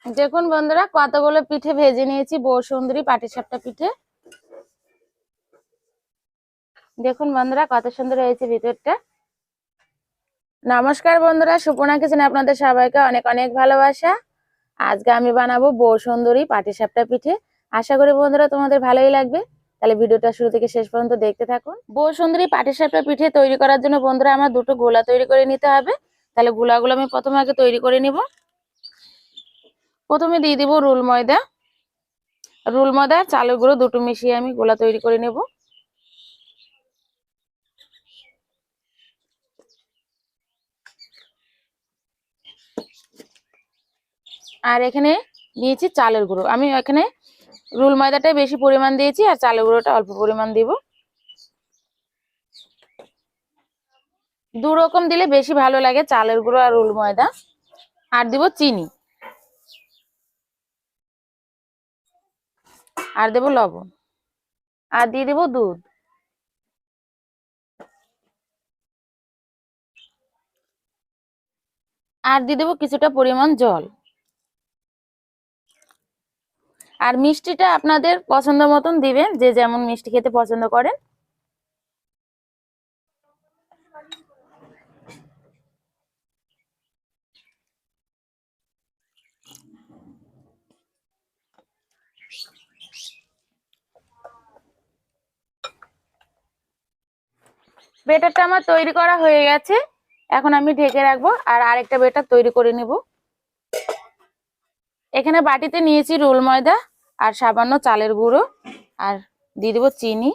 দেখুন বন্ধুরা, কতগুলো পিঠে ভেজে নিয়েছি। বৌসুন্দরী পাটিসাপটা পিঠে। দেখুন বন্ধুরা, কত সুন্দর হয়েছে ভিতরটা। নমস্কার বন্ধুরা, সুপর্ণা কিচেনে আপনাদের সবাইকে অনেক অনেক ভালোবাসা। আজকে আমি বানাবো বৌসুন্দরী পাটিসাপটা পিঠে। আশা করি বন্ধুরা তোমাদের ভালোই লাগবে। তাহলে ভিডিওটা শুরু থেকে শেষ পর্যন্ত দেখতে থাকুন। বৌসুন্দরী পাটিসাপটা পিঠে তৈরি করার জন্য বন্ধুরা আমার দুটো গোলা তৈরি করে নিতে হবে। তাহলে গোলাগুলো আমি প্রথমে আগে তৈরি করে নিব। প্রথমে দিয়ে দিব রুল ময়দা। রুল ময়দা চালের গুঁড়ো দুটো মিশিয়ে আমি গোলা তৈরি করে নেব। আর এখানে নিয়েছি চালের গুঁড়ো। আমি এখানে রুল ময়দাটাই বেশি পরিমাণ দিয়েছি আর চালের গুঁড়োটা অল্প পরিমাণ দিব। দু রকম দিলে বেশি ভালো লাগে, চালের গুঁড়ো আর রুল ময়দা। আর দিব চিনি, আর দেব লবণ, আর দিয়ে দিব দুধ, আর দিয়ে দেবো কিছুটা পরিমাণ জল। আর মিষ্টিটা আপনাদের পছন্দ মতন দিবেন, যে যেমন মিষ্টি খেতে পছন্দ করেন। বেটারটা আমার তৈরি করা হয়ে গেছে। এখন আমি ঢেকে রাখবো আর আরেকটা বেটার তৈরি করে নেব। এখানে বাটিতে নিয়েছি রুল ময়দা আর সামান্য চালের গুঁড়ো, আর দিয়ে দেবো চিনি,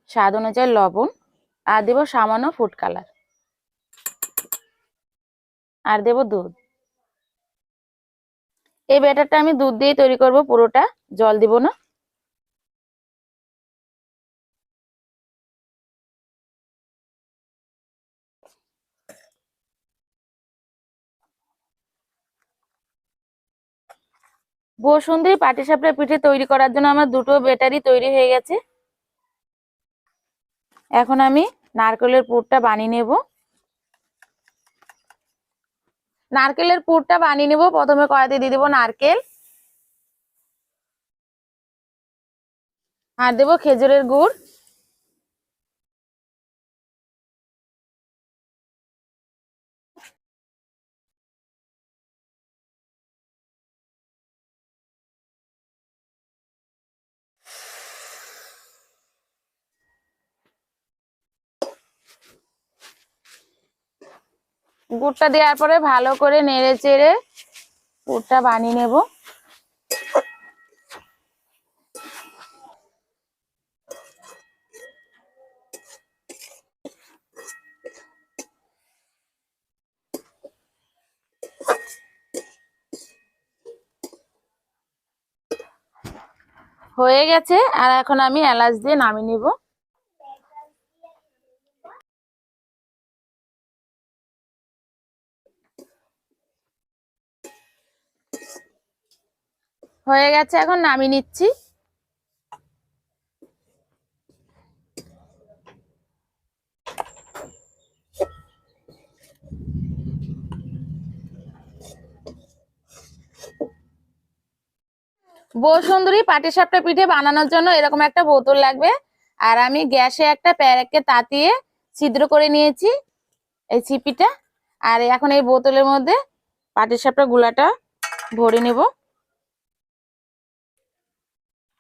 স্বাদ অনুযায়ী লবণ, আর দেবো সামান্য ফুড কালার, আর দেবো দুধ। এই ব্যাটারটা আমি দুধ দিয়ে তৈরি করব পুরোটা, জল দিব না। বসুন্ধরী পাটিসাপটা পিঠে তৈরি করার জন্য আমার দুটো ব্যাটারি তৈরি হয়ে গেছে। এখন আমি নারকেলের পুরটা বানিয়ে নেব। নারকেলের পুরটা বানিয়ে নেব। প্রথমে কড়াইতে দিয়ে দেবো নারকেল, আর দেবো খেজুরের গুড়, গুড়টা দেওয়ার পরে ভালো করে নেড়ে চেড়ে পুরটা বানিয়ে নেব। হয়ে গেছে, আর এখন আমি এলাচ দিয়ে নামিয়ে নিব। হয়ে গেছে, এখন নামিয়ে নিচ্ছি। বসুন্ধরী পাটিসাপটা পিঠে বানানোর জন্য এরকম একটা বোতল লাগবে। আর আমি গ্যাসে একটা প্যারাকে তাতিয়ে ছিদ্র করে নিয়েছি এই ছিপিটা। আর এখন এই বোতলের মধ্যে পাটিসাপটা গুলাটা ভরে নেব,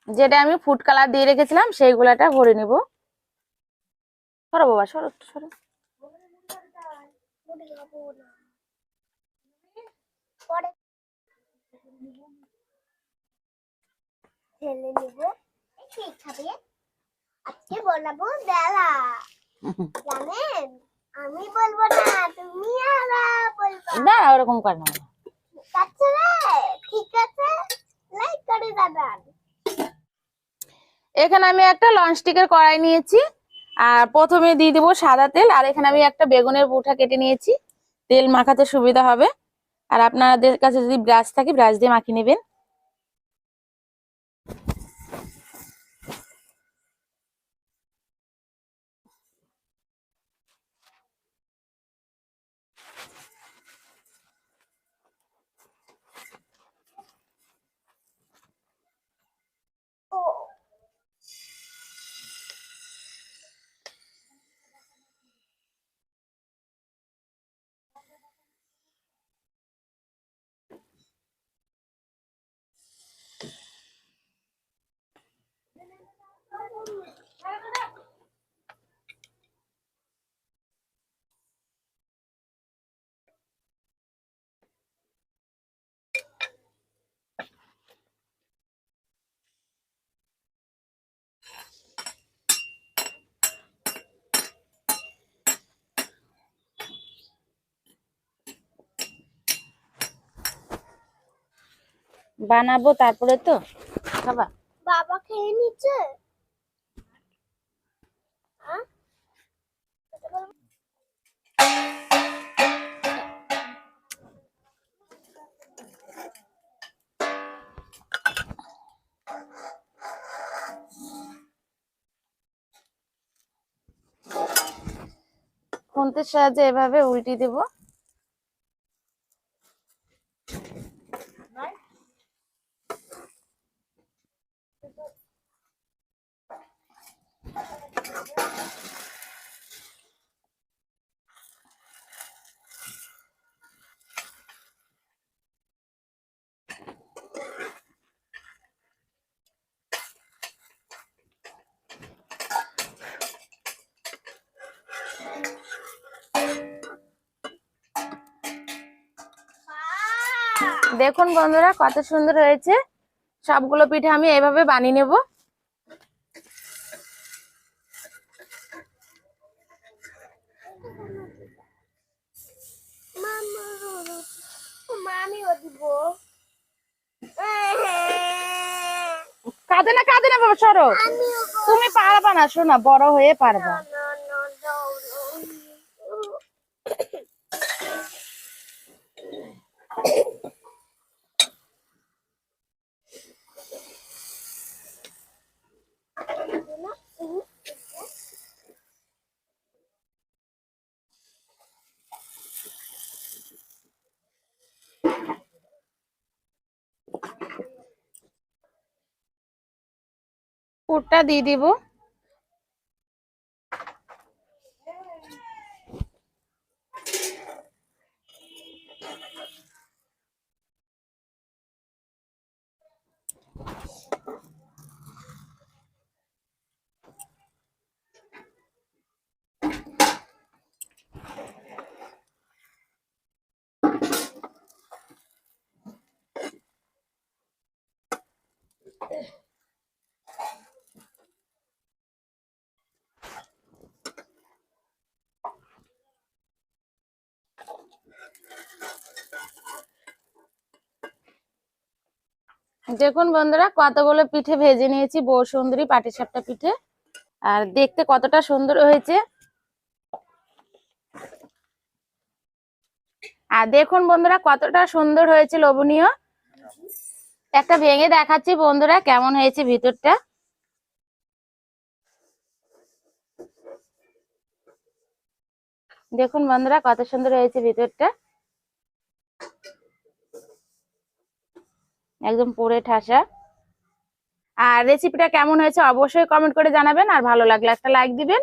যেটা আমি ফুড কালার দিয়ে রেখেছিলাম সেই গুলাটা ভরে নেব। সরো বাবা, সরো সরো। ঢেলে নিব। ঠিক খাবে। আজকে বানাবো বেলা। জানেন, আমি বলবো না, তুমি বলবা। না ওরকম কর না। ঠিক আছে, লাইক করে দাদান। এখানে আমি একটা ননস্টিকের কড়াই নিয়েছি, আর প্রথমে দিয়ে দেবো সাদা তেল। আর এখানে আমি একটা বেগুনের বুটা কেটে নিয়েছি, তেল মাখাতে সুবিধা হবে। আর আপনাদের কাছে যদি ব্রাশ থাকে ব্রাশ দিয়ে মাখিয়ে নেবেন। বানাবো তারপরে তো খাবা। বাবা খেয়ে নিচ্ছে। খুন্তির সাহায্যে এভাবে উল্টে দেব। দেখুন বন্ধুরা কত সুন্দর হয়েছে। সবগুলো পিঠে আমি এভাবে বানিয়ে নেব। কাঁদে না বাবা, সরো। তুমি পারবা না শোনা, বড় হয়ে পারবা। পুরটা দিয়ে দিব। দেখুন বন্ধুরা কতগুলো পিঠে ভেজে নিয়েছি, বউ সুন্দরী পাটিসাপটা পিঠে। আর দেখতে কতটা সুন্দর হয়েছে। আর দেখুন বন্ধুরা কতটা সুন্দর হয়েছে, লোভনীয়। একটা ভেঙে দেখাচ্ছি বন্ধুরা কেমন হয়েছে ভিতরটা। দেখুন বন্ধুরা কত সুন্দর হয়েছে ভিতরটা, একদম পুরে ঠাসা। আর রেসিপিটা কেমন হয়েছে অবশ্যই কমেন্ট করে জানাবেন। আর ভালো লাগলে একটা লাইক দিবেন।